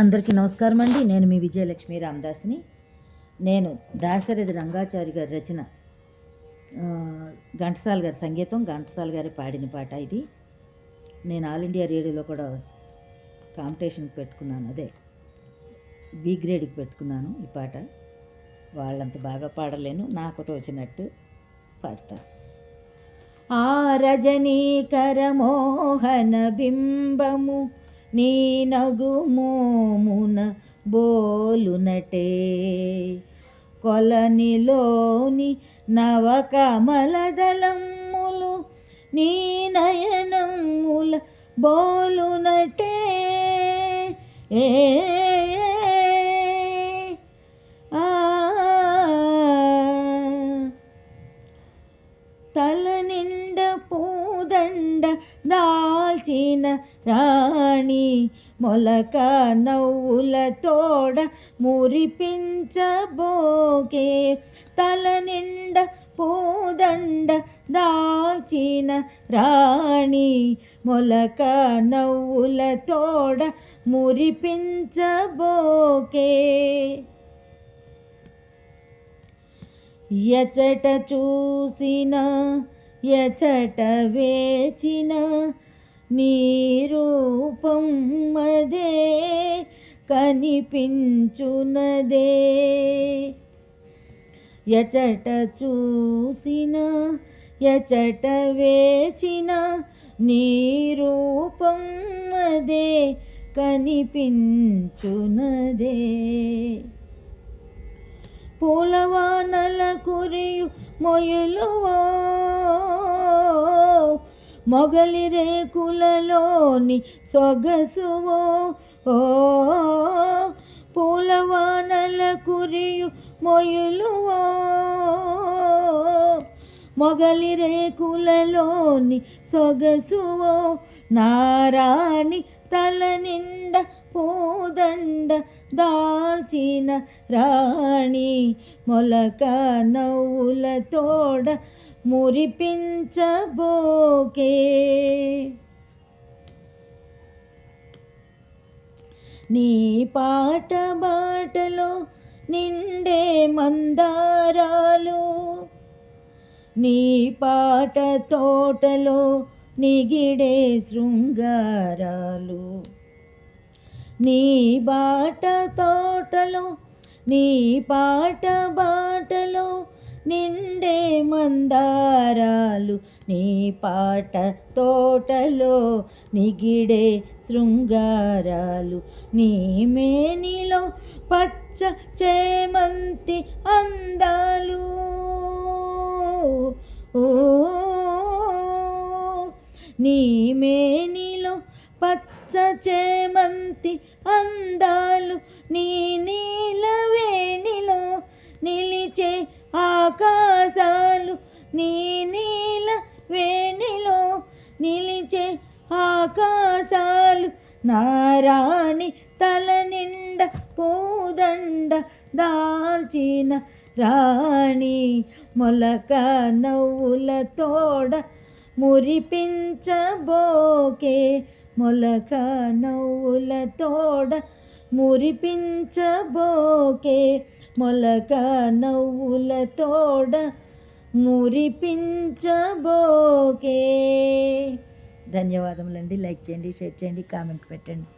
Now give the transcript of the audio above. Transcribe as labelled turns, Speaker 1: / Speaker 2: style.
Speaker 1: అందరికీ నమస్కారం అండి. నేను మీ విజయలక్ష్మి రామదాస్ని. నేను దాశరథి రంగాచారి గారి రచన, ఘంటసాల గారి సంగీతం, ఘంటసాల గారి పాడిన పాట ఇది. నేను ఆల్ ఇండియా రేడియోలో కూడా కాంపిటీషన్కి పెట్టుకున్నాను, అదే బి గ్రేడ్కి పెట్టుకున్నాను ఈ పాట. వాళ్ళంత బాగా పాడలేను, నాకు తోచినట్టు పాడతా. ఆ రజనీకర మోహన బింబము నీ నగుమోమున బోలునటే, కొలనిలోని నవకమలదళములు నీ నయనముల బోలునటే. ఏ తల నిండ పూదండ దాల్చిన రాణి, మొలక నవ్వుల తోడ మురిపించబోకే. తల నిండ పూదండ దాల్చిన రాణి, మొలక నవ్వుల తోడ మురిపించబోకే. ఎచట చూసిన ఎచట వేచిన నీ రూపం అదే కనిపించునదే. ఎచట చూసిన ఎచట వేచిన నీ రూపం అదే కనిపించునదే. పూలవానల కురియు మొయలువో, మొగలి రేకులలోని సొగసువో. ఓ పూలవానల కురియు మొయలువో, మొగలి రేకులలోని సొగసువో. నారాణి తల నిండ పూదండ దాల్చిన రాణి, మొలక నవ్వుల తోడ మురిపించబోకే. నీ పాట బాటలో నిండే మందారాలు, నీ పాట తోటలో నిగిడే శృంగారాలు. నీ బాట తోటలో నీ పాట బాటలో నిండే మందారాలు, నీ పాట తోటలో నిగిడే శృంగారాలు. నీ మేనిలో పచ్చ చేమంతి అందాలు, ఓ నీ మేనిలో పచ్చ చేమంతి అందాలు. నీ నీలవేణిలో నిలిచే ఆకాశాలు, నీ నీలవేణిలో నిలిచే ఆకాశాలు. నారాణి తల నిండ పూదండ దాల్చిన రాణి, మొలక నవ్వుల తోడ మురిపించబోకే. మొలక నవ్వుల తోడ మురిపించబోకే. మొలక నవ్వుల తోడ మురిపించబోకే. ధన్యవాదములండి. లైక్ చేయండి, షేర్ చేయండి, కామెంట్ పెట్టండి.